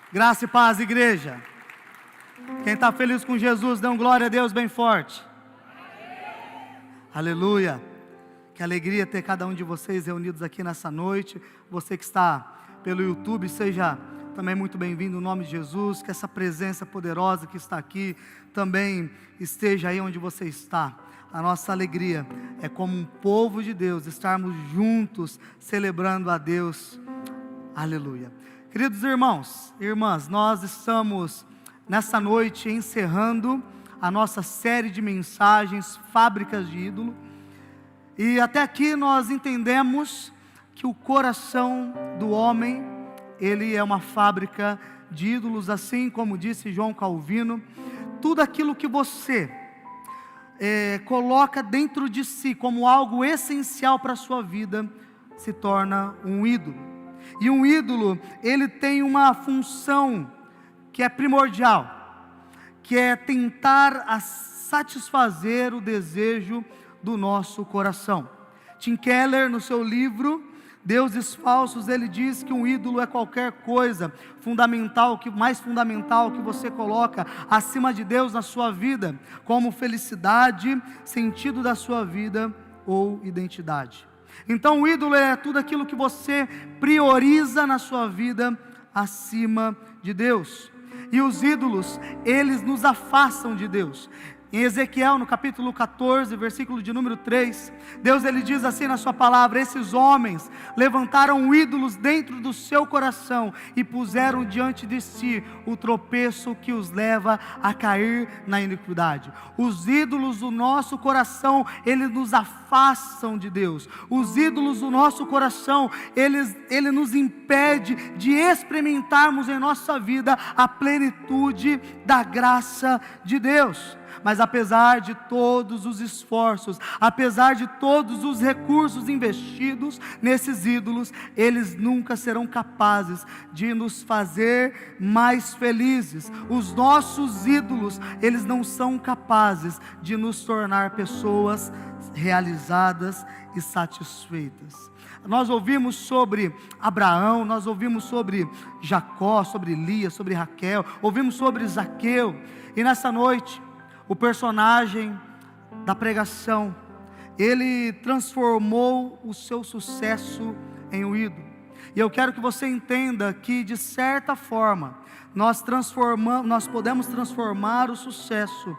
Graça e paz, igreja. Quem está feliz com Jesus, dê um glória a Deus bem forte. Aleluia. Que alegria ter cada um de vocês reunidos aqui nessa noite. Você que está pelo YouTube, seja também muito bem-vindo no nome de Jesus. Que essa presença poderosa que está aqui também esteja aí onde você está. A nossa alegria é como um povo de Deus estarmos juntos celebrando a Deus. Aleluia. Queridos irmãos e irmãs, nós estamos nessa noite encerrando a nossa série de mensagens Fábricas de Ídolo. E até aqui nós entendemos que o coração do homem, ele é uma fábrica de ídolos, assim como disse João Calvino. Tudo aquilo que você coloca dentro de si como algo essencial para a sua vida, se torna um ídolo. E um ídolo, ele tem uma função que é primordial, que é tentar satisfazer o desejo do nosso coração. Tim Keller, no seu livro Deuses Falsos, ele diz que um ídolo é qualquer coisa mais fundamental que você coloca acima de Deus na sua vida, como felicidade, sentido da sua vida ou identidade. Então o ídolo é tudo aquilo que você prioriza na sua vida acima de Deus. E os ídolos, eles nos afastam de Deus. Em Ezequiel, no capítulo 14, versículo de número 3, Deus ele diz assim na sua palavra: esses homens levantaram ídolos dentro do seu coração e puseram diante de si o tropeço que os leva a cair na iniquidade. Os ídolos do nosso coração, eles nos afastam de Deus. Os ídolos do nosso coração, ele nos impede de experimentarmos em nossa vida a plenitude da graça de Deus. Mas apesar de todos os esforços, apesar de todos os recursos investidos nesses ídolos, eles nunca serão capazes de nos fazer mais felizes. Os nossos ídolos, eles não são capazes de nos tornar pessoas realizadas e satisfeitas. Nós ouvimos sobre Abraão, nós ouvimos sobre Jacó, sobre Lia, sobre Raquel, ouvimos sobre Zaqueu, e nessa noite, o personagem da pregação, ele transformou o seu sucesso em um ídolo. E eu quero que você entenda que, de certa forma, nós podemos transformar o sucesso.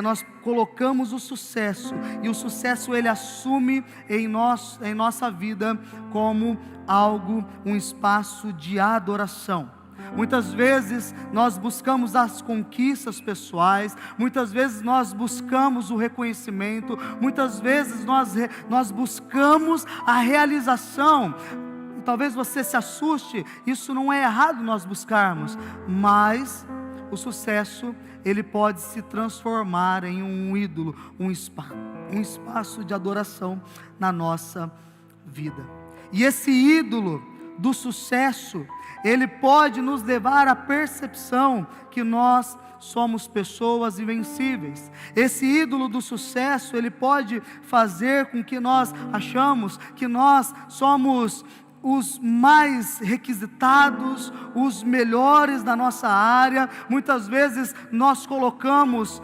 Nós colocamos o sucesso, e o sucesso ele assume em nossa vida como algo, um espaço de adoração. Muitas vezes nós buscamos as conquistas pessoais, muitas vezes nós buscamos o reconhecimento, muitas vezes nós buscamos a realização. Talvez você se assuste, isso não é errado nós buscarmos, mas o sucesso ele pode se transformar em um ídolo, um espaço de adoração na nossa vida. E esse ídolo do sucesso, ele pode nos levar à percepção que nós somos pessoas invencíveis. Esse ídolo do sucesso, ele pode fazer com que nós achamos que nós somos os mais requisitados, os melhores da nossa área. Muitas vezes nós colocamos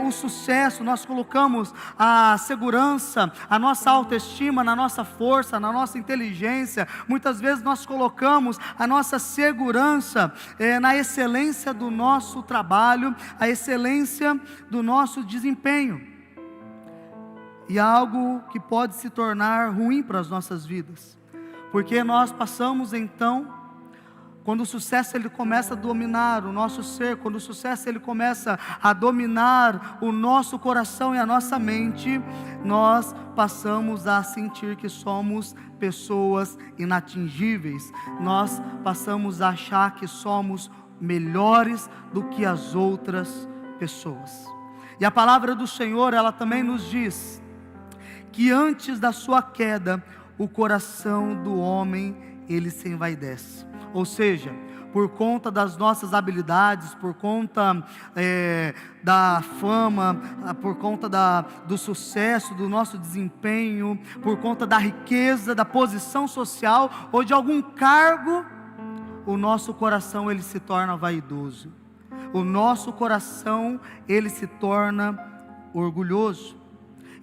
o sucesso, nós colocamos a segurança, a nossa autoestima na nossa força, na nossa inteligência. Muitas vezes nós colocamos a nossa segurança na excelência do nosso trabalho, a excelência do nosso desempenho. E algo que pode se tornar ruim para as nossas vidas. Porque nós passamos então, quando o sucesso ele começa a dominar o nosso ser, quando o sucesso ele começa a dominar o nosso coração e a nossa mente, nós passamos a sentir que somos pessoas inatingíveis, nós passamos a achar que somos melhores do que as outras pessoas. E a palavra do Senhor, ela também nos diz que antes da sua queda, o coração do homem, ele se envaidece. Ou seja, por conta das nossas habilidades, por conta da fama, por conta do sucesso, do nosso desempenho, por conta da riqueza, da posição social, ou de algum cargo, o nosso coração ele se torna vaidoso. O nosso coração ele se torna orgulhoso.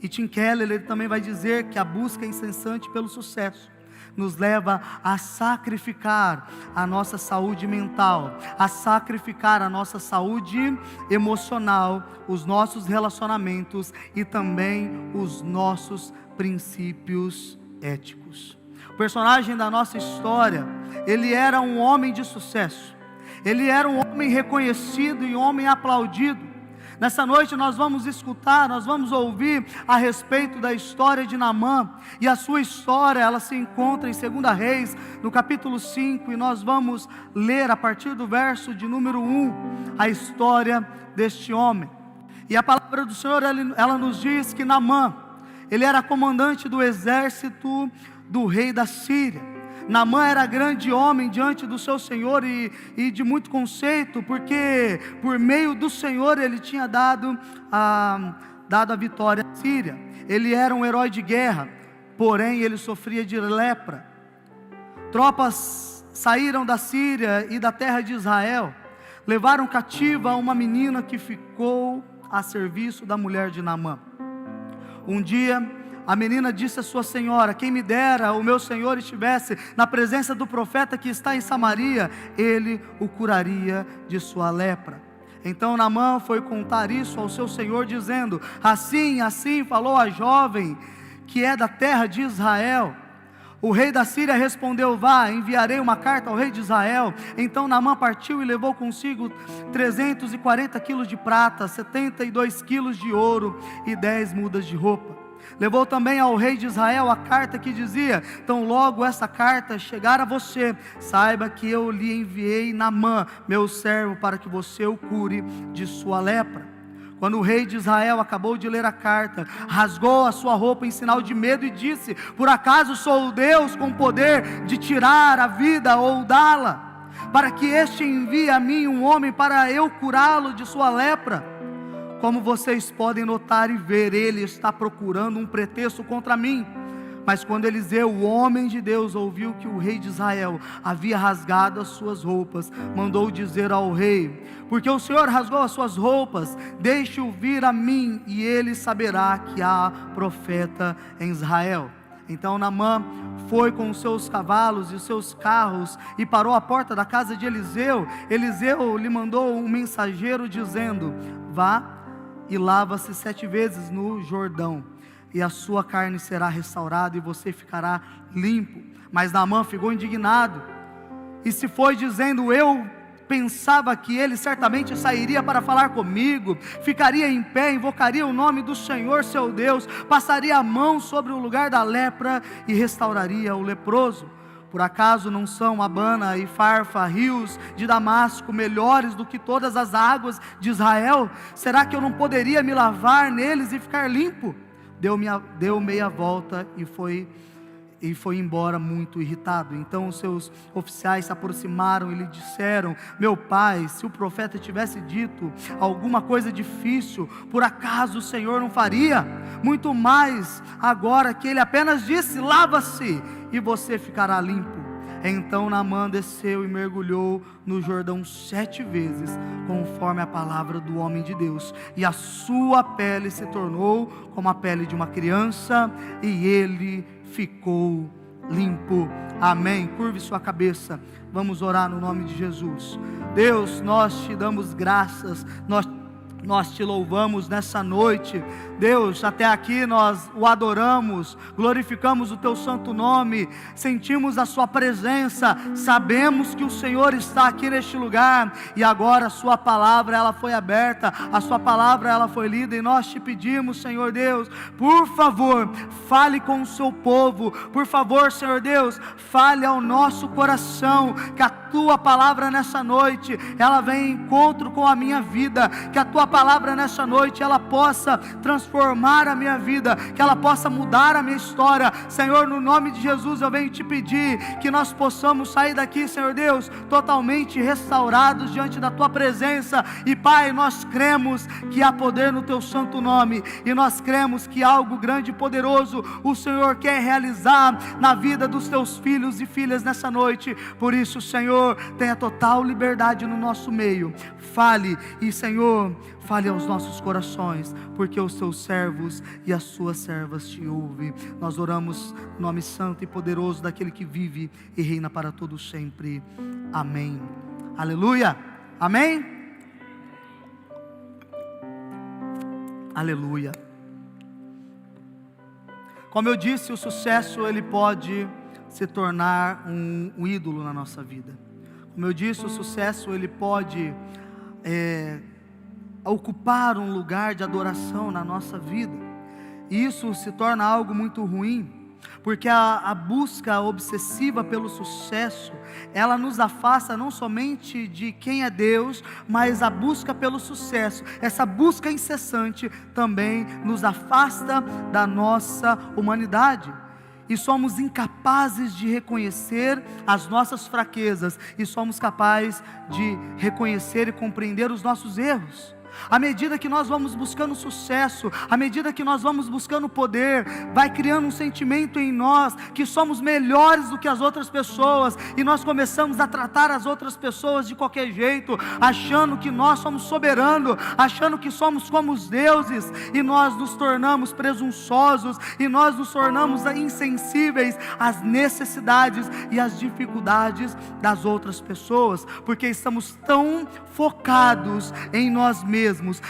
E Tim Keller ele também vai dizer que a busca incessante pelo sucesso nos leva a sacrificar a nossa saúde mental, a sacrificar a nossa saúde emocional, os nossos relacionamentos e também os nossos princípios éticos. O personagem da nossa história, ele era um homem de sucesso, ele era um homem reconhecido e um homem aplaudido. Nessa noite nós vamos escutar, nós vamos ouvir a respeito da história de Naamã, e a sua história, ela se encontra em 2 Reis, no capítulo 5, e nós vamos ler a partir do verso de número 1, a história deste homem. E a palavra do Senhor, ela nos diz que Naamã, ele era comandante do exército do rei da Síria. Naamã era grande homem diante do seu Senhor e de muito conceito, porque por meio do Senhor ele tinha dado a vitória à Síria. Ele era um herói de guerra, porém ele sofria de lepra. Tropas saíram da Síria e da terra de Israel, levaram cativa uma menina que ficou a serviço da mulher de Naamã. Um dia a menina disse à sua senhora: quem me dera o meu senhor estivesse na presença do profeta que está em Samaria, ele o curaria de sua lepra. Então Naamã foi contar isso ao seu senhor, dizendo: assim falou a jovem que é da terra de Israel. O rei da Síria respondeu: vá, enviarei uma carta ao rei de Israel. Então Naamã partiu e levou consigo 340 quilos de prata, 72 quilos de ouro e 10 mudas de roupa. Levou também ao rei de Israel a carta que dizia: tão logo essa carta chegar a você, saiba que eu lhe enviei Naamã, meu servo, para que você o cure de sua lepra. Quando o rei de Israel acabou de ler a carta, rasgou a sua roupa em sinal de medo e disse: por acaso sou Deus com poder de tirar a vida ou dá-la, para que este envie a mim um homem para eu curá-lo de sua lepra? Como vocês podem notar e ver, ele está procurando um pretexto contra mim. Mas quando Eliseu, o homem de Deus, ouviu que o rei de Israel havia rasgado as suas roupas, mandou dizer ao rei: porque o Senhor rasgou as suas roupas, deixe-o vir a mim, e ele saberá que há profeta em Israel. Então Naamã foi com os seus cavalos e os seus carros e parou à porta da casa de Eliseu. Eliseu lhe mandou um mensageiro dizendo: vá e lava-se 7 vezes no Jordão, e a sua carne será restaurada e você ficará limpo. Mas Naamã ficou indignado e se foi dizendo: eu pensava que ele certamente sairia para falar comigo, ficaria em pé, invocaria o nome do Senhor seu Deus, passaria a mão sobre o lugar da lepra e restauraria o leproso. Por acaso não são Abana e Farfa, rios de Damasco, melhores do que todas as águas de Israel? Será que eu não poderia me lavar neles e ficar limpo? Deu meia volta e foi embora muito irritado. Então os seus oficiais se aproximaram e lhe disseram: meu pai, se o profeta tivesse dito alguma coisa difícil, por acaso o Senhor não faria? Muito mais agora que ele apenas disse: lava-se e você ficará limpo. Então Naamã desceu e mergulhou no Jordão 7 vezes, conforme a palavra do homem de Deus, e a sua pele se tornou como a pele de uma criança, e ele ficou limpo. Amém. Curve sua cabeça, vamos orar no nome de Jesus. Deus, nós te damos graças, nós te louvamos nessa noite. Deus, até aqui nós o adoramos, glorificamos o teu santo nome, sentimos a sua presença, sabemos que o Senhor está aqui neste lugar, e agora a sua palavra ela foi aberta, a sua palavra ela foi lida, e nós te pedimos, Senhor Deus, por favor, fale com o seu povo, por favor, Senhor Deus, fale ao nosso coração, que a tua palavra nessa noite, ela vem em encontro com a minha vida, que a tua palavra nessa noite, ela possa transformar a minha vida, que ela possa mudar a minha história. Senhor, no nome de Jesus eu venho te pedir que nós possamos sair daqui, Senhor Deus, totalmente restaurados diante da tua presença. E Pai, nós cremos que há poder no teu santo nome, e nós cremos que algo grande e poderoso o Senhor quer realizar na vida dos teus filhos e filhas nessa noite. Por isso, Senhor, tenha total liberdade no nosso meio. Fale, e Senhor, fale aos nossos corações, porque os teus servos e as suas servas te ouvem. Nós oramos no nome santo e poderoso daquele que vive e reina para todos sempre. Amém. Aleluia. Amém. Aleluia. Como eu disse, o sucesso ele pode se tornar um ídolo na nossa vida. Como eu disse, o sucesso ele pode ocupar um lugar de adoração na nossa vida. E isso se torna algo muito ruim, porque a busca obsessiva pelo sucesso, ela nos afasta não somente de quem é Deus, mas a busca pelo sucesso, essa busca incessante também nos afasta da nossa humanidade. E somos incapazes de reconhecer as nossas fraquezas, e somos capazes de reconhecer e compreender os nossos erros. À medida que nós vamos buscando sucesso, à medida que nós vamos buscando poder, vai criando um sentimento em nós que somos melhores do que as outras pessoas, e nós começamos a tratar as outras pessoas de qualquer jeito, achando que nós somos soberanos, achando que somos como os deuses, e nós nos tornamos presunçosos, e nós nos tornamos insensíveis às necessidades e às dificuldades das outras pessoas, porque estamos tão focados em nós mesmos,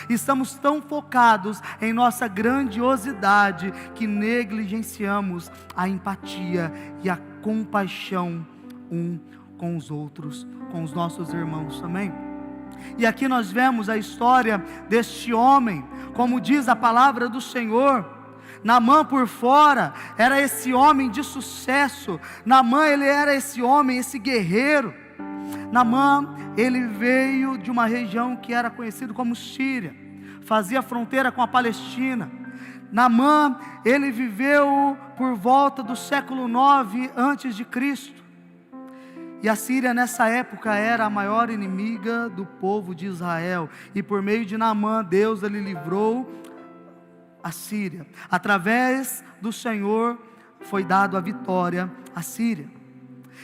estamos tão focados em nossa grandiosidade, que negligenciamos a empatia e a compaixão um com os outros, com os nossos irmãos também. E aqui nós vemos a história deste homem, como diz a palavra do Senhor. Naamã por fora era esse homem de sucesso, Naamã ele era esse homem, esse guerreiro. Naamã, ele veio de uma região que era conhecida como Síria, fazia fronteira com a Palestina. Naamã, ele viveu por volta do século 9 antes de Cristo. E a Síria nessa época era a maior inimiga do povo de Israel, e por meio de Naamã, Deus ele livrou a Síria. Através do Senhor foi dado a vitória à Síria.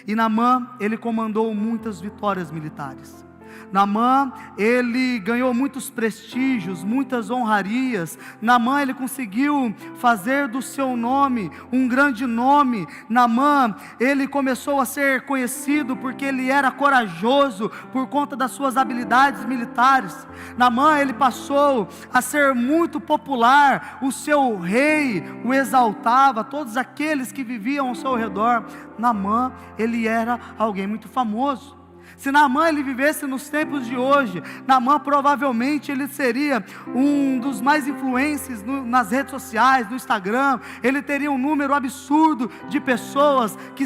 E Naamã, ele comandou muitas vitórias militares. Naamã, ele ganhou muitos prestígios, muitas honrarias. Naamã, ele conseguiu fazer do seu nome um grande nome. Naamã, ele começou a ser conhecido porque ele era corajoso por conta das suas habilidades militares. Naamã, ele passou a ser muito popular. O seu rei o exaltava, todos aqueles que viviam ao seu redor. Naamã, ele era alguém muito famoso. Se Naamã ele vivesse nos tempos de hoje, Naamã provavelmente ele seria um dos mais influentes nas redes sociais, no Instagram. Ele teria um número absurdo de pessoas que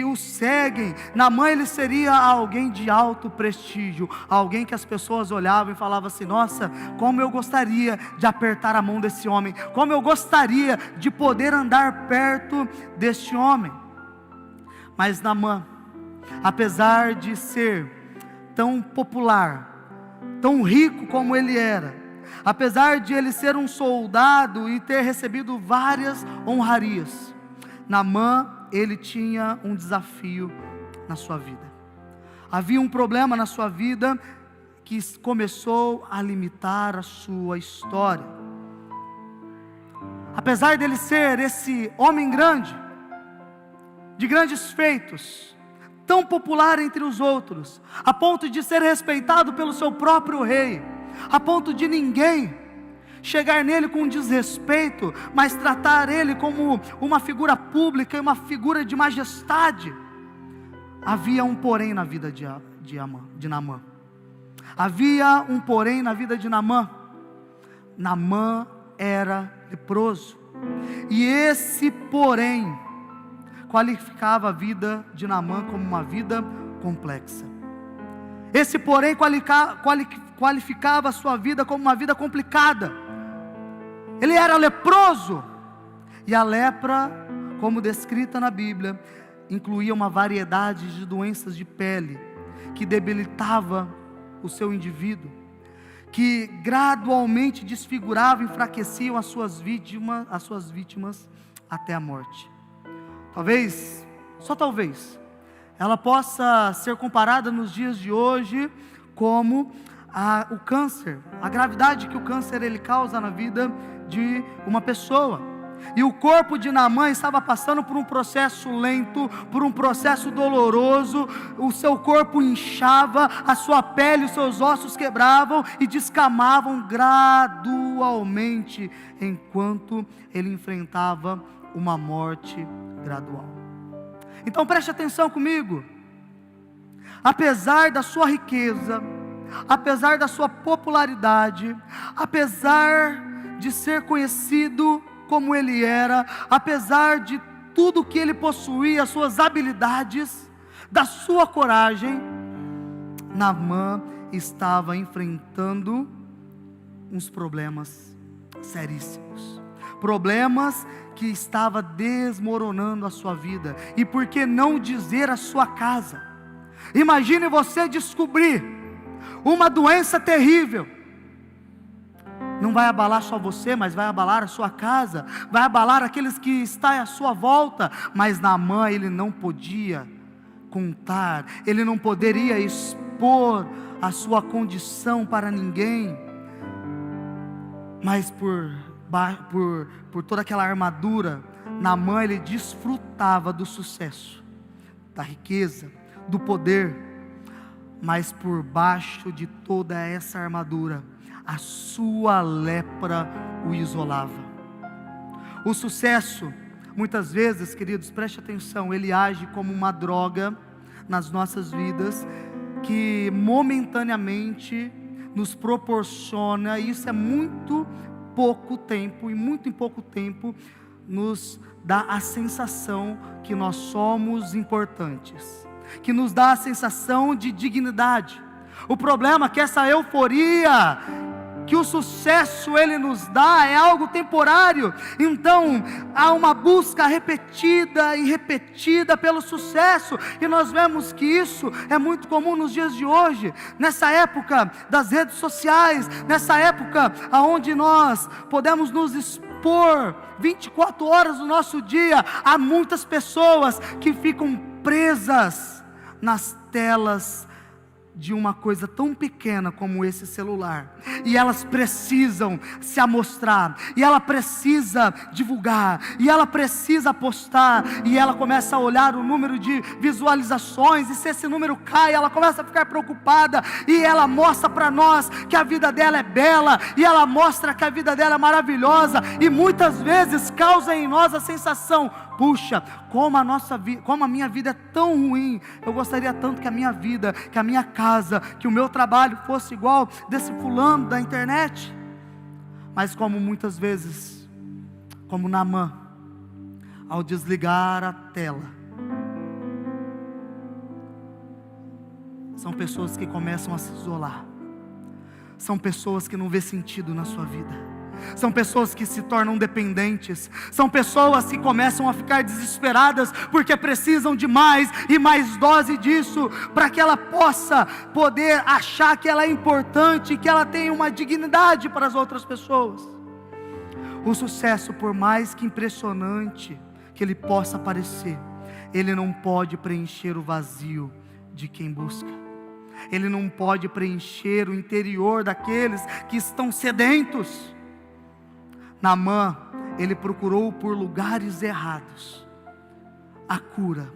o seguem. Naamã ele seria alguém de alto prestígio, alguém que as pessoas olhavam e falavam assim: nossa, como eu gostaria de apertar a mão desse homem, como eu gostaria de poder andar perto deste homem. Mas Naamã, apesar de ser tão popular, tão rico como ele era, apesar de ele ser um soldado e ter recebido várias honrarias, Naamã, ele tinha um desafio na sua vida. Havia um problema na sua vida que começou a limitar a sua história. Apesar dele ser esse homem grande, de grandes feitos, tão popular entre os outros, a ponto de ser respeitado pelo seu próprio rei, a ponto de ninguém chegar nele com desrespeito, mas tratar ele como uma figura pública e uma figura de majestade. Havia um porém na vida de Naamã. Havia um porém na vida de Naamã. Naamã era leproso, e esse porém qualificava a vida de qualificava a sua vida como uma vida complicada. Ele era leproso, e a lepra, como descrita na Bíblia, incluía uma variedade de doenças de pele, que debilitava o seu indivíduo, que gradualmente desfiguravam e enfraqueciam as suas vítimas até a morte. Talvez, só talvez, ela possa ser comparada nos dias de hoje como o câncer, a gravidade que o câncer ele causa na vida de uma pessoa. E o corpo de Naamã estava passando por um processo lento, por um processo doloroso. O seu corpo inchava, a sua pele, os seus ossos quebravam e descamavam gradualmente, enquanto ele enfrentava uma morte gradual. Então preste atenção comigo. Apesar da sua riqueza, apesar da sua popularidade, apesar de ser conhecido como ele era, apesar de tudo que ele possuía, as suas habilidades, da sua coragem, Naamã estava enfrentando uns problemas seríssimos, problemas que estava desmoronando a sua vida, e por que não dizer a sua casa? Imagine você descobrir uma doença terrível. Não vai abalar só você, mas vai abalar a sua casa, vai abalar aqueles que estão à sua volta. Mas Naamã, ele não podia contar, ele não poderia expor a sua condição para ninguém. Mas por toda aquela armadura, Naamã ele desfrutava do sucesso, da riqueza, do poder. Mas por baixo de toda essa armadura, a sua lepra o isolava. O sucesso, muitas vezes, queridos, preste atenção, ele age como uma droga nas nossas vidas, que momentaneamente nos proporciona, e isso é muito pouco tempo, e muito em pouco tempo, nos dá a sensação que nós somos importantes, que nos dá a sensação de dignidade. O problema é que essa euforia que o sucesso ele nos dá é algo temporário. Então há uma busca repetida e repetida pelo sucesso, e nós vemos que isso é muito comum nos dias de hoje, nessa época das redes sociais, nessa época onde nós podemos nos expor 24 horas do nosso dia. Há muitas pessoas que ficam presas nas telas de uma coisa tão pequena como esse celular, e elas precisam se amostrar, e ela precisa divulgar, e ela precisa postar, e ela começa a olhar o número de visualizações, e se esse número cai, ela começa a ficar preocupada, e ela mostra para nós que a vida dela é bela, e ela mostra que a vida dela é maravilhosa, e muitas vezes causa em nós a sensação: puxa, como a minha vida é tão ruim, eu gostaria tanto que a minha vida, que a minha casa, que o meu trabalho fosse igual desse fulano da internet. Mas como muitas vezes, como Naamã, ao desligar a tela, são pessoas que começam a se isolar, são pessoas que não vê sentido na sua vida, são pessoas que se tornam dependentes, são pessoas que começam a ficar desesperadas, porque precisam de mais e mais dose disso, para que ela possa poder achar que ela é importante, que ela tem uma dignidade para as outras pessoas. O sucesso, por mais que impressionante que ele possa parecer, ele não pode preencher o vazio de quem busca, ele não pode preencher o interior daqueles que estão sedentos. Naamã, ele procurou por lugares errados a cura.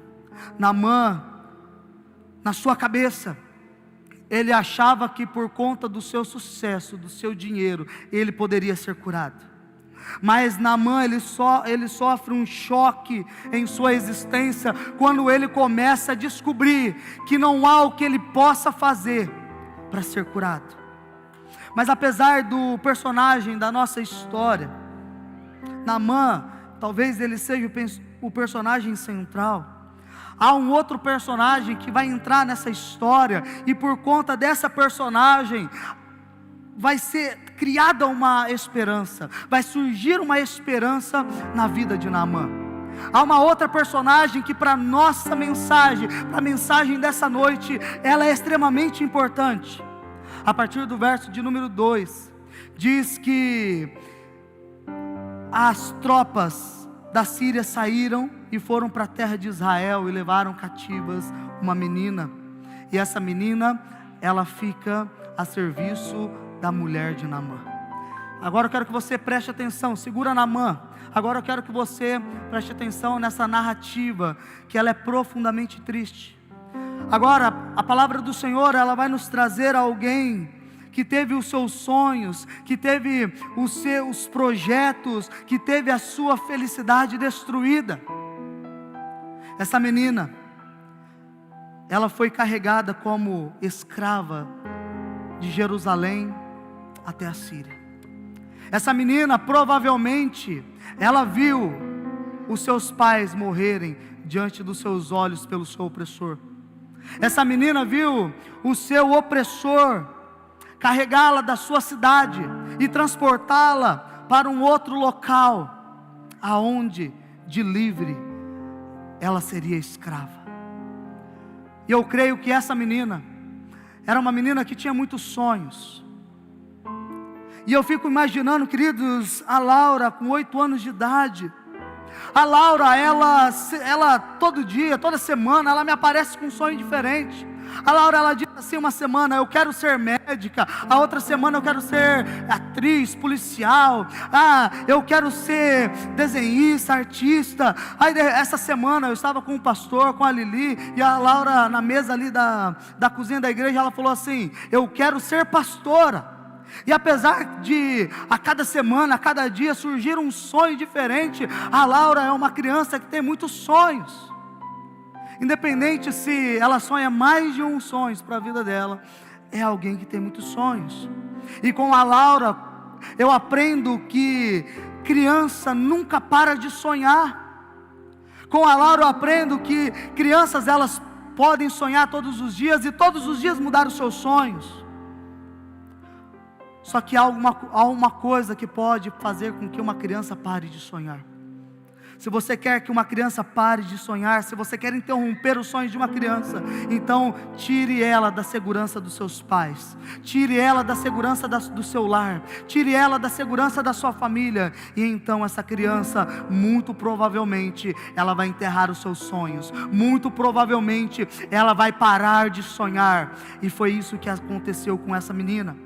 Naamã, na sua cabeça, ele achava que por conta do seu sucesso, do seu dinheiro, ele poderia ser curado. Mas Naamã, ele sofre um choque em sua existência, quando ele começa a descobrir que não há o que ele possa fazer para ser curado. Mas apesar do personagem da nossa história, Naamã, talvez ele seja o personagem central, há um outro personagem que vai entrar nessa história, e por conta dessa personagem, vai ser criada uma esperança, vai surgir uma esperança na vida de Naamã. Há uma outra personagem que para nossa mensagem, para a mensagem dessa noite, ela é extremamente importante. A partir do verso de número 2, diz que as tropas da Síria saíram e foram para a terra de Israel e levaram cativas uma menina. E essa menina, ela fica a serviço da mulher de Naamã. Agora eu quero que você preste atenção, segura Naamã. Agora eu quero que você preste atenção nessa narrativa, que ela é profundamente triste. Agora, a palavra do Senhor, ela vai nos trazer alguém que teve os seus sonhos, que teve os seus projetos, que teve a sua felicidade destruída. Essa menina, ela foi carregada como escrava de Jerusalém até a Síria. Essa menina, provavelmente, ela viu os seus pais morrerem diante dos seus olhos pelo seu opressor. Essa menina viu o seu opressor carregá-la da sua cidade e transportá-la para um outro local, aonde de livre ela seria escrava. E eu creio que essa menina era uma menina que tinha muitos sonhos. E eu fico imaginando, queridos, a Laura com 8 anos de idade. A Laura, ela todo dia, toda semana, ela me aparece com um sonho diferente. A Laura, ela diz assim, uma semana eu quero ser médica, a outra semana eu quero ser atriz, policial, eu quero ser desenhista, artista. Aí essa semana eu estava com o pastor, com a Lili, e a Laura na mesa ali da cozinha da igreja, ela falou assim, eu quero ser pastora. E apesar de a cada semana, a cada dia surgir um sonho diferente, a Laura é uma criança que tem muitos sonhos. Independente se ela sonha mais de um sonho para a vida dela, é alguém que tem muitos sonhos. E com a Laura, eu aprendo que criança nunca para de sonhar. Com a Laura eu aprendo que crianças, elas podem sonhar todos os dias e todos os dias mudar os seus sonhos. Só que há uma coisa que pode fazer com que uma criança pare de sonhar. Se você quer que uma criança pare de sonhar, se você quer interromper os sonhos de uma criança, então tire ela da segurança dos seus pais, tire ela da segurança do seu lar, tire ela da segurança da sua família, e então essa criança, muito provavelmente, ela vai enterrar os seus sonhos, muito provavelmente, ela vai parar de sonhar. E foi isso que aconteceu com essa menina.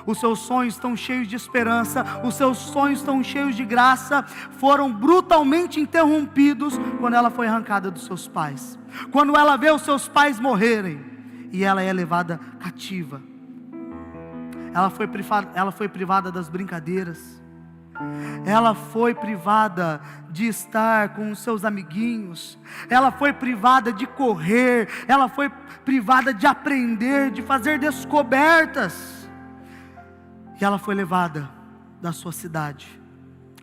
Os seus sonhos estão cheios de esperança, os seus sonhos estão cheios de graça, foram brutalmente interrompidos quando ela foi arrancada dos seus pais. Quando ela vê os seus pais morrerem, e ela é levada cativa. Ela foi privada das brincadeiras. Ela foi privada de estar com os seus amiguinhos. Ela foi privada de correr. Ela foi privada de aprender, de fazer descobertas. E ela foi levada da sua cidade,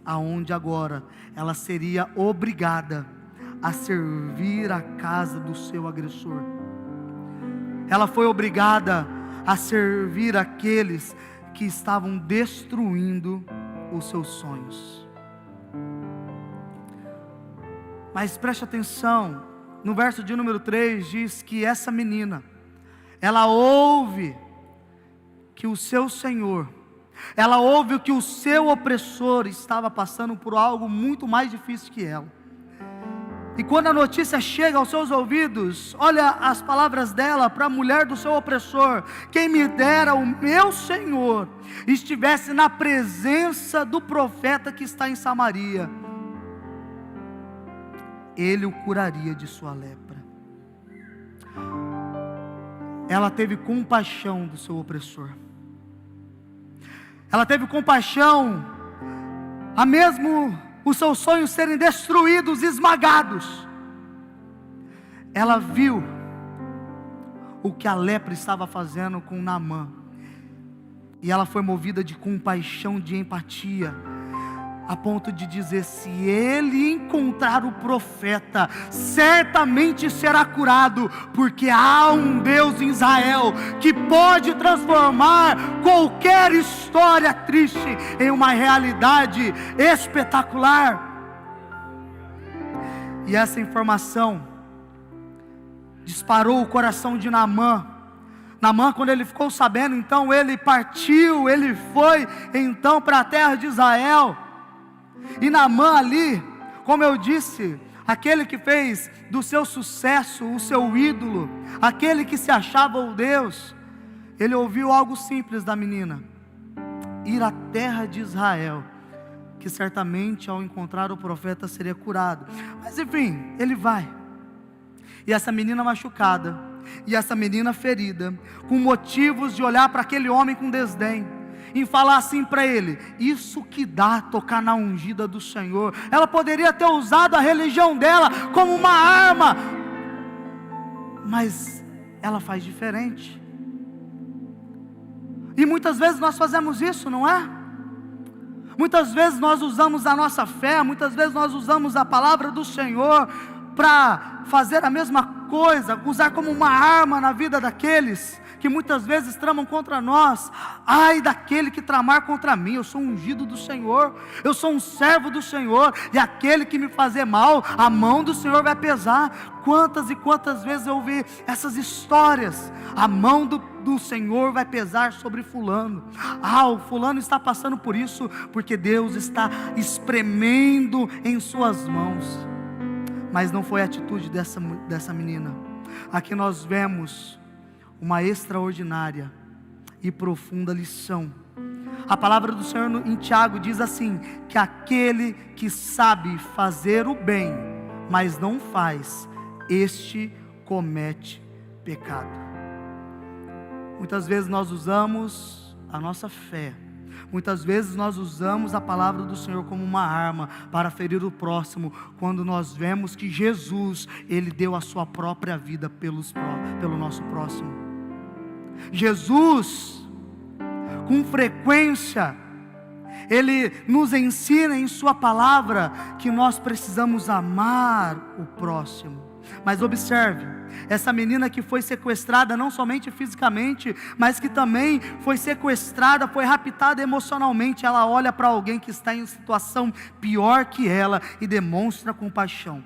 aonde agora ela seria obrigada a servir a casa do seu agressor. Ela foi obrigada a servir aqueles que estavam destruindo os seus sonhos. Mas preste atenção, no verso de número 3 diz que essa menina, ela ouve que o seu Senhor, ela ouve que o seu opressor estava passando por algo muito mais difícil que ela. E quando a notícia chega aos seus ouvidos, olha as palavras dela para a mulher do seu opressor: quem me dera o meu Senhor estivesse na presença do profeta que está em Samaria, ele o curaria de sua lepra. Ela teve compaixão do seu opressor. Ela teve compaixão, a mesmo os seus sonhos serem destruídos, esmagados. Ela viu o que a lepra estava fazendo com Naamã, e ela foi movida de compaixão, de empatia. a ponto de dizer: se ele encontrar o profeta, certamente será curado, porque há um Deus em Israel que pode transformar qualquer história triste em uma realidade espetacular. E essa informação disparou o coração de Naamã. Naamã, quando ele ficou sabendo, então ele partiu, ele foi então para a terra de Israel. E Naamã ali, como eu disse, aquele que fez do seu sucesso o seu ídolo, aquele que se achava o Deus, ele ouviu algo simples da menina: ir à terra de Israel, que certamente ao encontrar o profeta seria curado. Mas enfim, ele vai. E essa menina machucada, e essa menina ferida, com motivos de olhar para aquele homem com desdém, em falar assim para ele: isso que dá tocar na ungida do Senhor. Ela poderia ter usado a religião dela como uma arma, mas ela faz diferente. E muitas vezes nós fazemos isso, não é? Muitas vezes nós usamos a nossa fé, muitas vezes nós usamos a palavra do Senhor para fazer a mesma coisa, usar como uma arma na vida daqueles que muitas vezes tramam contra nós. Ai daquele que tramar contra mim, eu sou um ungido do Senhor, eu sou um servo do Senhor, e aquele que me fazer mal, a mão do Senhor vai pesar. Quantas e quantas vezes eu ouvi essas histórias: a mão do Senhor vai pesar sobre fulano. O fulano está passando por isso, porque Deus está espremendo em suas mãos. Mas não foi a atitude dessa menina. Aqui nós vemos uma extraordinária e profunda lição. A palavra do Senhor em Tiago diz assim: que aquele que sabe fazer o bem, mas não faz, este comete pecado. Muitas vezes nós usamos a nossa fé, muitas vezes nós usamos a palavra do Senhor como uma arma para ferir o próximo, quando nós vemos que Jesus, Ele deu a sua própria vida pelo nosso próximo. Jesus, com frequência, Ele nos ensina em sua palavra que nós precisamos amar o próximo. Mas observe, essa menina que foi sequestrada não somente fisicamente, mas que também foi sequestrada, foi raptada emocionalmente. Ela olha para alguém que está em situação pior que ela e demonstra compaixão.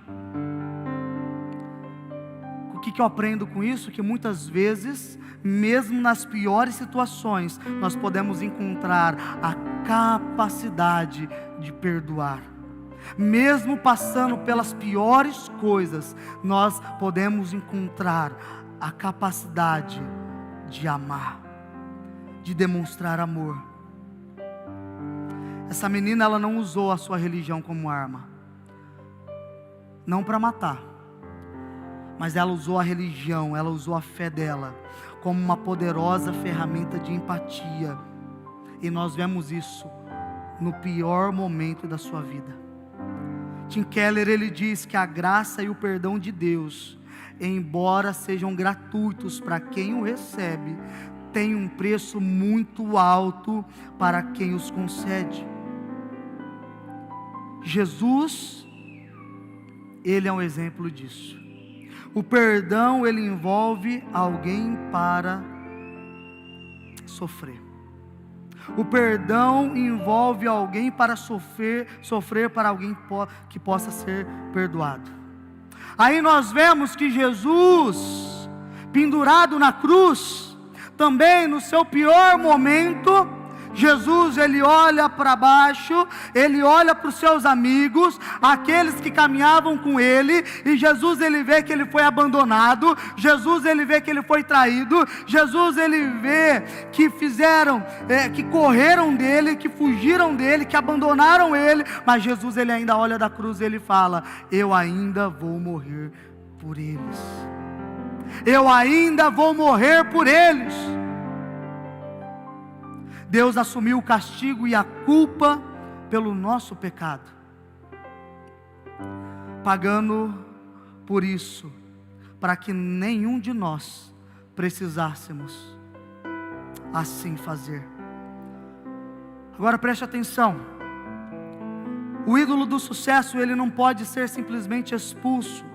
O que eu aprendo com isso? Que muitas vezes, mesmo nas piores situações, nós podemos encontrar a capacidade de perdoar. Mesmo passando pelas piores coisas, nós podemos encontrar a capacidade de amar, de demonstrar amor. Essa menina, ela não usou a sua religião como arma, não para matar, mas ela usou a religião, ela usou a fé dela como uma poderosa ferramenta de empatia. E nós vemos isso no pior momento da sua vida. Tim Keller, ele diz que a graça e o perdão de Deus, embora sejam gratuitos para quem o recebe, tem um preço muito alto para quem os concede. Jesus, Ele é um exemplo disso. O perdão, ele envolve alguém para sofrer. O perdão envolve alguém para sofrer para alguém que possa ser perdoado. Aí nós vemos que Jesus, pendurado na cruz, também no seu pior momento, Jesus, ele olha para baixo, ele olha para os seus amigos, aqueles que caminhavam com ele, e Jesus, ele vê que ele foi abandonado, Jesus, ele vê que ele foi traído, Jesus, ele vê que que correram dele, que fugiram dele, que abandonaram ele, mas Jesus, ele ainda olha da cruz e ele fala: eu ainda vou morrer por eles, eu ainda vou morrer por eles. Deus assumiu o castigo e a culpa pelo nosso pecado, pagando por isso, para que nenhum de nós precisássemos assim fazer. Agora preste atenção, O ídolo do sucesso, ele não pode ser simplesmente expulso.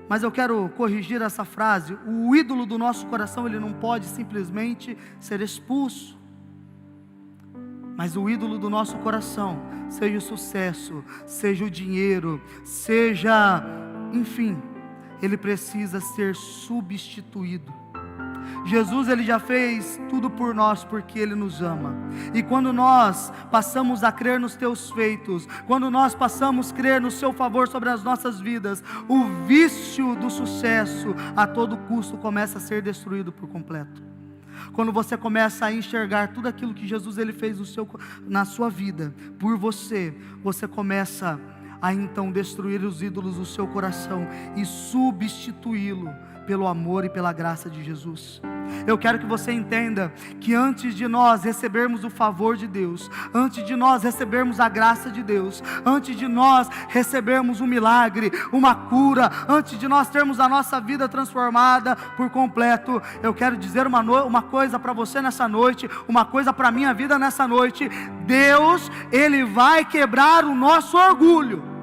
Mas eu quero corrigir essa frase. O ídolo do nosso coração, ele não pode simplesmente ser expulso. Mas o ídolo do nosso coração, seja o sucesso, seja o dinheiro, seja, enfim, ele precisa ser substituído. Jesus, ele já fez tudo por nós porque ele nos ama. E quando nós passamos a crer nos teus feitos, quando nós passamos a crer no seu favor sobre as nossas vidas, o vício do sucesso a todo custo começa a ser destruído por completo. Quando você começa a enxergar tudo aquilo que Jesus ele fez na sua vida, por você, você começa a então destruir os ídolos do seu coração e substituí-lo pelo amor e pela graça de Jesus. Eu quero que você entenda que antes de nós recebermos o favor de Deus, antes de nós recebermos a graça de Deus, antes de nós recebermos um milagre, uma cura, antes de nós termos a nossa vida transformada por completo, eu quero dizer uma coisa para você nessa noite, uma coisa para a minha vida nessa noite: Deus, Ele vai quebrar o nosso orgulho.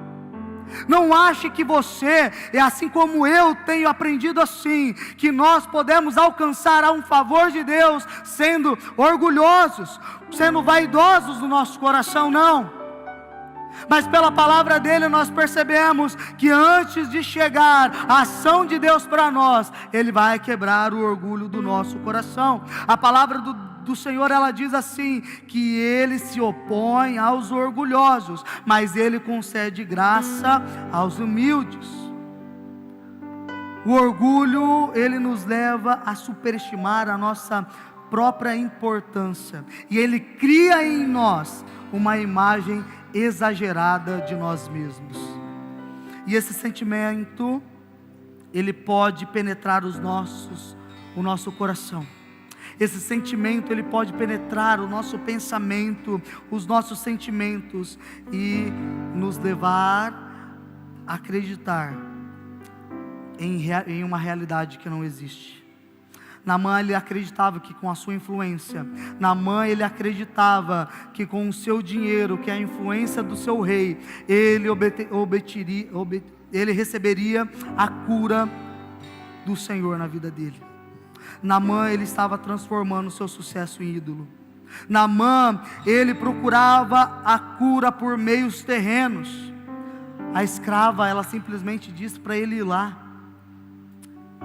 Não ache que você, é assim como eu tenho aprendido assim, que nós podemos alcançar um favor de Deus sendo orgulhosos, sendo vaidosos no nosso coração, não. Mas pela palavra dele nós percebemos que antes de chegar a ação de Deus para nós, Ele vai quebrar o orgulho do nosso coração. A palavra do Senhor, ela diz assim, que Ele se opõe aos orgulhosos, mas Ele concede graça aos humildes. O orgulho, ele nos leva a superestimar a nossa própria importância, e ele cria em nós uma imagem exagerada de nós mesmos. E esse sentimento, ele pode penetrar o nosso coração. Esse sentimento, ele pode penetrar o nosso pensamento, os nossos sentimentos, e nos levar a acreditar em uma realidade que não existe. Naamã, ele acreditava que com a sua influência, Naamã, ele acreditava que com o seu dinheiro, que a influência do seu rei, ele receberia a cura do Senhor na vida dele. Naamã, ele estava transformando o seu sucesso em ídolo. Naamã, ele procurava a cura por meios terrenos. A escrava, ela simplesmente disse para ele ir lá,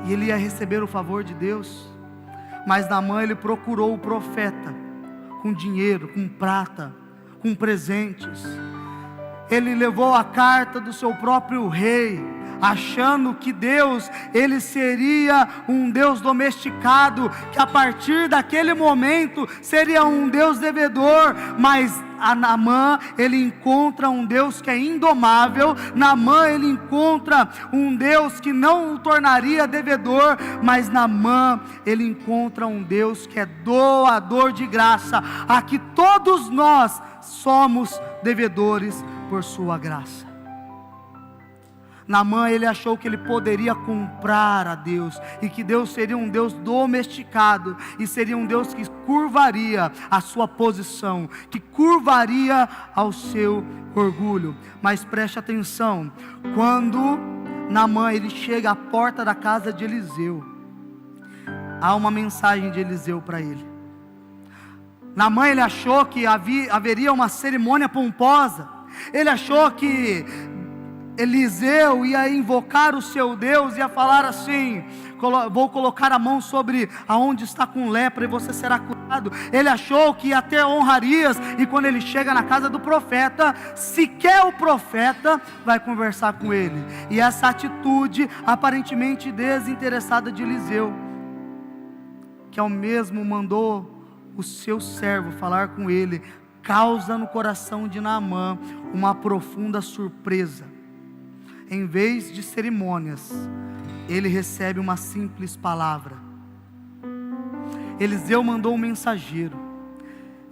e ele ia receber o favor de Deus. Mas Naamã, ele procurou o profeta com dinheiro, com prata, com presentes. Ele levou a carta do seu próprio rei, achando que Deus, ele seria um Deus domesticado, que a partir daquele momento seria um Deus devedor. Mas a Naamã, ele encontra um Deus que é indomável. Naamã, ele encontra um Deus que não o tornaria devedor, mas Naamã, ele encontra um Deus que é doador de graça, a que todos nós somos devedores por sua graça. Naamã, ele achou que ele poderia comprar a Deus, e que Deus seria um Deus domesticado, e seria um Deus que curvaria a sua posição, que curvaria ao seu orgulho. Mas preste atenção, quando Naamã, ele chega à porta da casa de Eliseu, há uma mensagem de Eliseu para ele. Naamã, ele achou que haveria uma cerimônia pomposa, ele achou que Eliseu ia invocar o seu Deus, ia falar assim: vou colocar a mão sobre aonde está com lepra e você será curado. Ele achou que ia ter honrarias, e quando ele chega na casa do profeta, sequer o profeta vai conversar com ele. E essa atitude aparentemente desinteressada de Eliseu, que ao mesmo mandou o seu servo falar com ele, causa no coração de Naamã uma profunda surpresa. Em vez de cerimônias, ele recebe uma simples palavra. Eliseu mandou um mensageiro,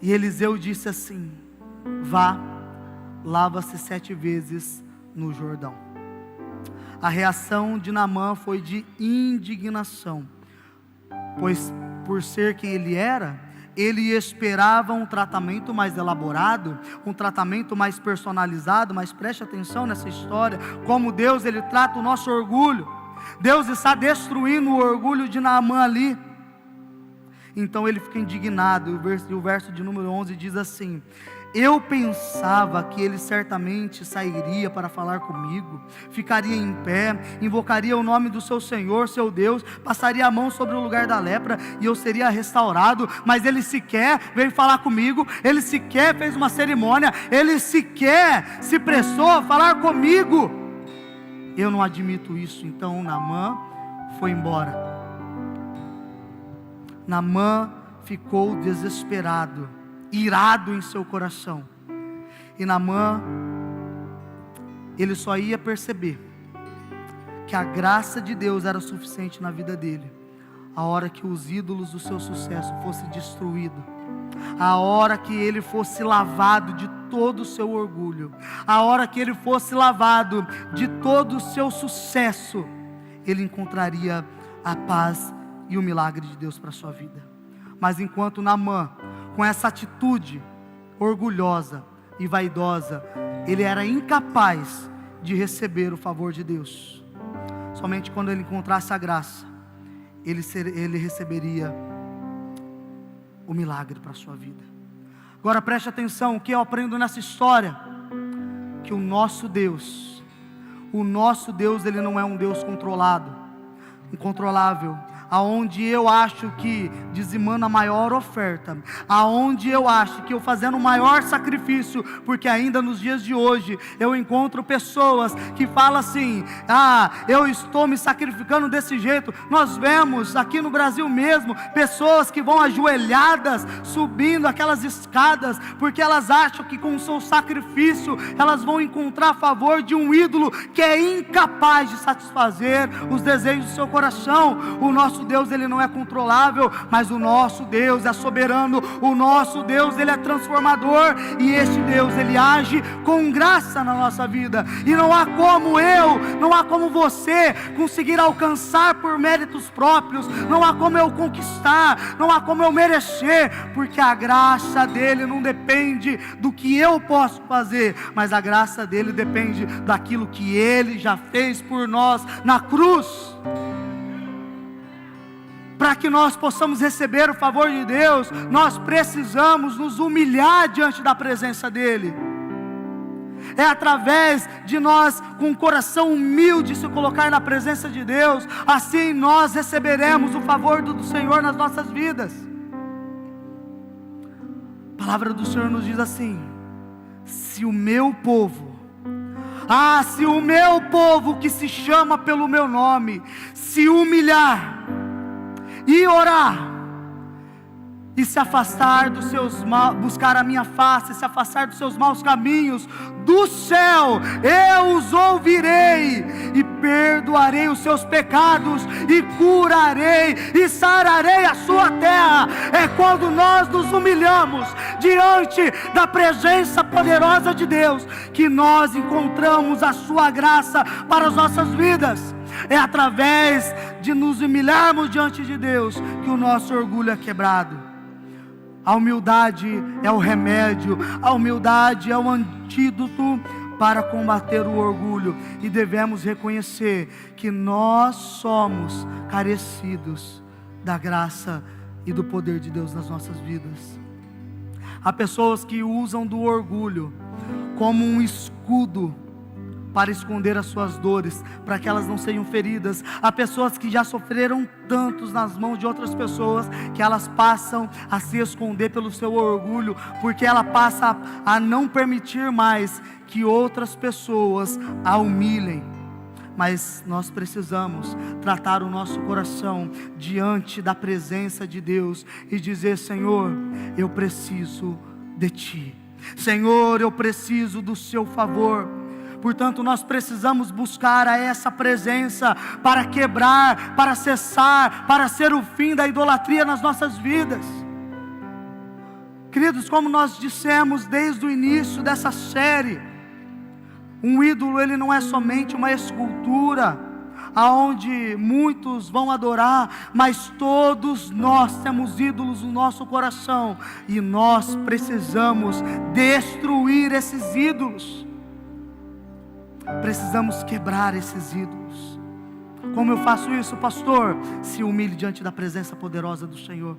e Eliseu disse assim: vá, lava-se 7 vezes no Jordão. A reação de Naamã foi de indignação, pois por ser quem ele era, ele esperava um tratamento mais elaborado, um tratamento mais personalizado, mas preste atenção nessa história, como Deus ele trata o nosso orgulho. Deus está destruindo o orgulho de Naamã ali. Então ele fica indignado, e o verso de número 11 diz assim: eu pensava que ele certamente sairia para falar comigo, ficaria em pé, invocaria o nome do seu Senhor, seu Deus, passaria a mão sobre o lugar da lepra e eu seria restaurado, mas ele sequer veio falar comigo, ele sequer fez uma cerimônia, ele sequer se pressou a falar comigo. Eu não admito isso. Então Naamã foi embora. Naamã ficou desesperado, irado em seu coração. E Naamã, ele só ia perceber que a graça de Deus era suficiente na vida dele a hora que os ídolos do seu sucesso fossem destruídos, a hora que ele fosse lavado de todo o seu orgulho, a hora que ele fosse lavado de todo o seu sucesso, ele encontraria a paz e o milagre de Deus para a sua vida. Mas enquanto Naamã, com essa atitude orgulhosa e vaidosa, ele era incapaz de receber o favor de Deus, somente quando ele encontrasse a graça, ele receberia o milagre para a sua vida. Agora preste atenção, o que eu aprendo nessa história? Que o nosso Deus, ele não é um Deus incontrolável, aonde eu acho que dizimando a maior oferta, aonde eu acho que eu fazendo o maior sacrifício, porque ainda nos dias de hoje eu encontro pessoas que falam assim: eu estou me sacrificando desse jeito. Nós vemos aqui no Brasil mesmo pessoas que vão ajoelhadas subindo aquelas escadas, porque elas acham que com o seu sacrifício elas vão encontrar a favor de um ídolo que é incapaz de satisfazer os desejos do seu coração. O nosso Deus ele não é controlável, mas o nosso Deus é soberano, o nosso Deus ele é transformador, e este Deus ele age com graça na nossa vida, e não há como você conseguir alcançar por méritos próprios, não há como eu conquistar, não há como eu merecer, porque a graça dele não depende do que eu posso fazer, mas a graça dele depende daquilo que ele já fez por nós na cruz. Para que nós possamos receber o favor de Deus, nós precisamos nos humilhar diante da presença dEle. É através de nós, com o coração humilde, se colocar na presença de Deus, assim nós receberemos o favor do Senhor nas nossas vidas. A palavra do Senhor nos diz assim: se o meu povo que se chama pelo meu nome, se humilhar e orar, e se afastar dos seus buscar a minha face, se afastar dos seus maus caminhos, do céu eu os ouvirei, e perdoarei os seus pecados, e curarei, e sararei a sua terra. É quando nós nos humilhamos diante da presença poderosa de Deus, que nós encontramos a sua graça para as nossas vidas. É através de nos humilharmos diante de Deus que o nosso orgulho é quebrado. A humildade é o remédio, a humildade é o antídoto para combater o orgulho, e devemos reconhecer que nós somos carecidos da graça e do poder de Deus nas nossas vidas. Há pessoas que usam do orgulho como um escudo para esconder as suas dores, para que elas não sejam feridas. Há pessoas que já sofreram tantos nas mãos de outras pessoas, que elas passam a se esconder pelo seu orgulho, porque ela passa a não permitir mais que outras pessoas a humilhem. Mas nós precisamos tratar o nosso coração diante da presença de Deus e dizer: Senhor, eu preciso de Ti, Senhor, eu preciso do Seu favor. Portanto, nós precisamos buscar a essa presença para quebrar, para cessar, para ser o fim da idolatria nas nossas vidas. Queridos, como nós dissemos desde o início dessa série, um ídolo ele não é somente uma escultura, aonde muitos vão adorar, mas todos nós temos ídolos no nosso coração, e nós precisamos destruir esses ídolos, precisamos quebrar esses ídolos. Como eu faço isso, pastor? Se humilhe diante da presença poderosa do Senhor,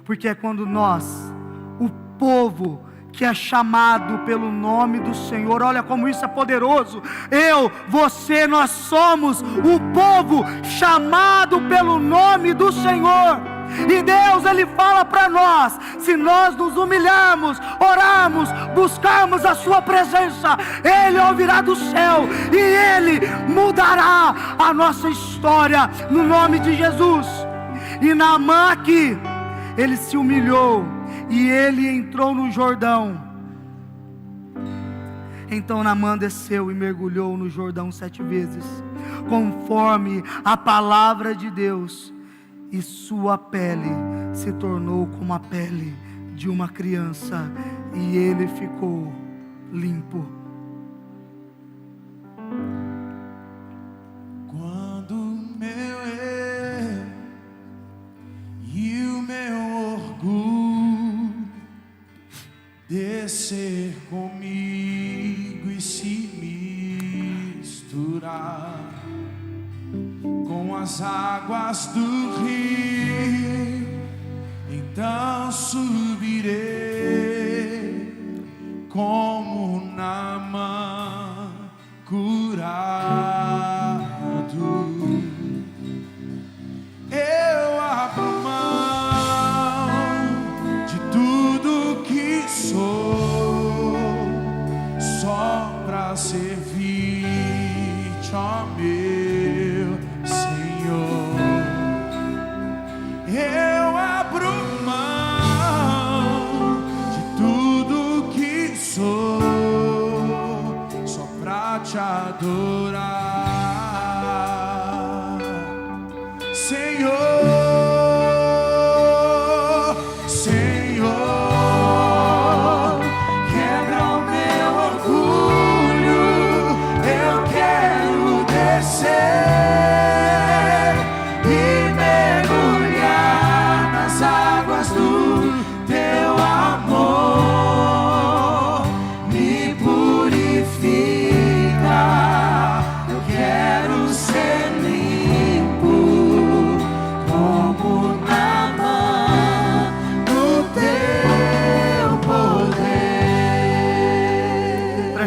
porque é quando nós, o povo que é chamado pelo nome do Senhor, olha como isso é poderoso. Eu, você, nós somos o povo chamado pelo nome do Senhor, e Deus, Ele fala para nós: se nós nos humilharmos, orarmos, buscarmos a sua presença, Ele ouvirá do céu, e Ele mudará a nossa história, no nome de Jesus. E Naamã aqui, ele se humilhou, e ele entrou no Jordão. Então Naamã desceu e mergulhou no Jordão 7 vezes, conforme a palavra de Deus, e sua pele se tornou como a pele de uma criança, e ele ficou limpo. Quando o meu eu e o meu orgulho descer comigo e se misturar com as águas do rio, então subirei como Naamã curado. Eu abro mão de tudo que sou, só pra servir-te, ó meu Senhor. Eu abro mão de tudo que sou, só pra te adorar, Senhor.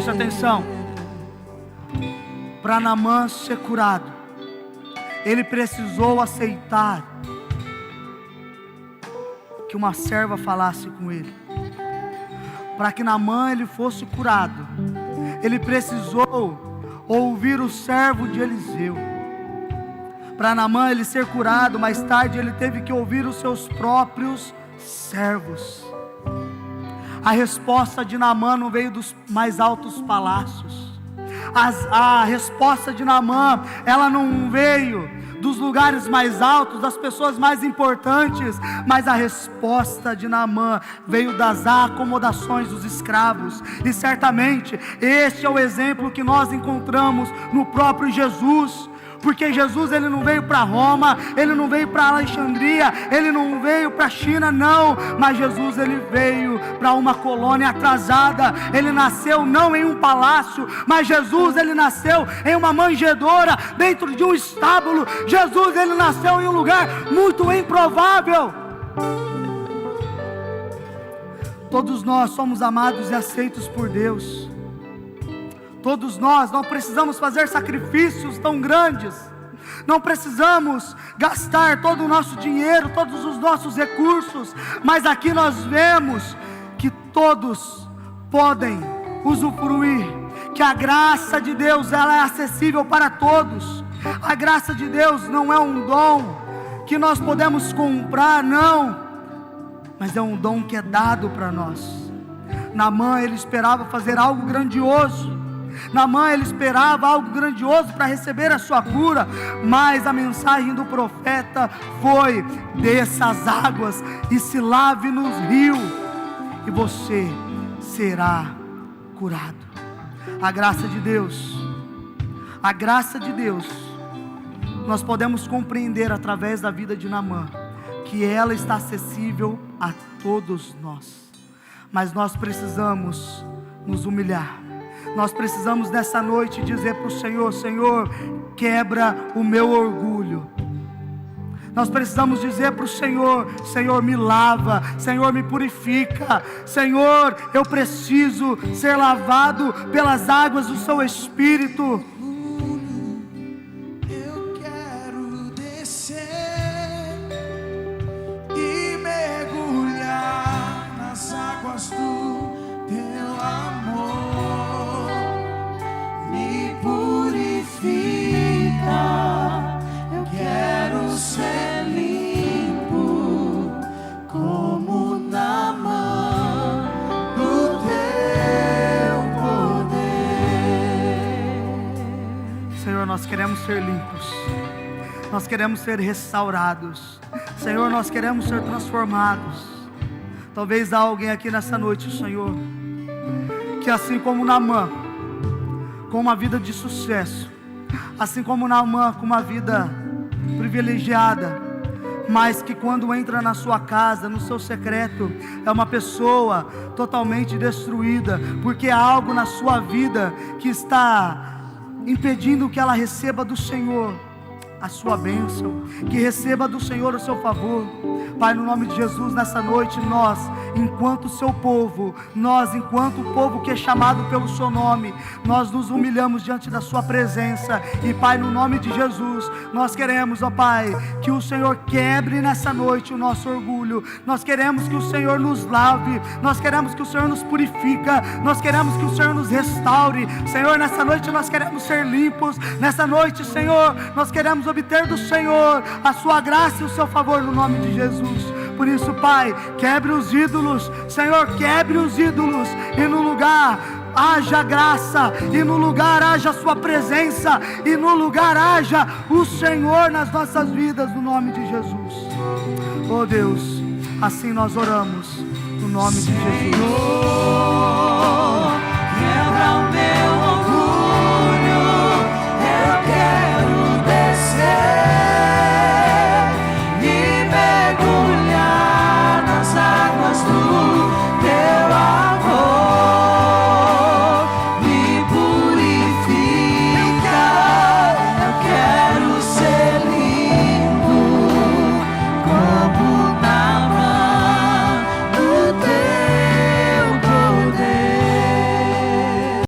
Atenção, para Naamã ser curado, ele precisou aceitar que uma serva falasse com ele. Para que Naamã ele fosse curado, ele precisou ouvir o servo de Eliseu. Para Naamã ele ser curado, mais tarde ele teve que ouvir os seus próprios servos. A resposta de Naamã não veio dos mais altos palácios. A resposta de Naamã, ela não veio dos lugares mais altos, das pessoas mais importantes, mas a resposta de Naamã veio das acomodações dos escravos. E certamente este é o exemplo que nós encontramos no próprio Jesus. Porque Jesus ele não veio para Roma, ele não veio para Alexandria, ele não veio para a China, não. Mas Jesus ele veio para uma colônia atrasada. Ele nasceu não em um palácio, mas Jesus ele nasceu em uma manjedoura, dentro de um estábulo. Jesus ele nasceu em um lugar muito improvável. Todos nós somos amados e aceitos por Deus. Todos nós não precisamos fazer sacrifícios tão grandes, não precisamos gastar todo o nosso dinheiro, todos os nossos recursos, mas aqui nós vemos que todos podem usufruir, que a graça de Deus ela é acessível para todos. A graça de Deus não é um dom que nós podemos comprar, não, mas é um dom que é dado para nós. Naamã ele esperava fazer algo grandioso. Naamã ele esperava algo grandioso para receber a sua cura, mas a mensagem do profeta foi: desça as águas e se lave nos rios, e você será curado. A graça de Deus nós podemos compreender através da vida de Naamã que ela está acessível a todos nós, mas nós precisamos nos humilhar. Nós precisamos nessa noite dizer para o Senhor: Senhor, quebra o meu orgulho. Nós precisamos dizer para o Senhor: Senhor, me lava, Senhor, me purifica, Senhor, eu preciso ser lavado pelas águas do seu Espírito. Eu quero descer e mergulhar nas águas do teu amor. Me purifica, eu quero ser limpo como Naamã do teu poder. Senhor, nós queremos ser limpos, nós queremos ser restaurados, Senhor, nós queremos ser transformados. Talvez há alguém aqui nessa noite, Senhor, que assim como Naamã, com uma vida de sucesso, assim como Naamã, com uma vida privilegiada, mas que quando entra na sua casa, no seu secreto, é uma pessoa totalmente destruída, porque há algo na sua vida que está impedindo que ela receba do Senhor a sua bênção, que receba do Senhor o seu favor. Pai, no nome de Jesus, nessa noite, nós, enquanto seu povo, nós, enquanto o povo que é chamado pelo seu nome, nós nos humilhamos diante da sua presença. E Pai, no nome de Jesus, nós queremos, ó Pai, que o Senhor quebre nessa noite o nosso orgulho. Nós queremos que o Senhor nos lave, nós queremos que o Senhor nos purifica, nós queremos que o Senhor nos restaure. Senhor, nessa noite nós queremos ser limpos. Nessa noite, Senhor, nós queremos obter do Senhor a sua graça e o seu favor, no nome de Jesus. Por isso, Pai, quebre os ídolos, Senhor, quebre os ídolos, e no lugar haja graça, e no lugar haja a sua presença, e no lugar haja o Senhor nas nossas vidas, no nome de Jesus. Oh Deus, assim nós oramos, no nome de Jesus.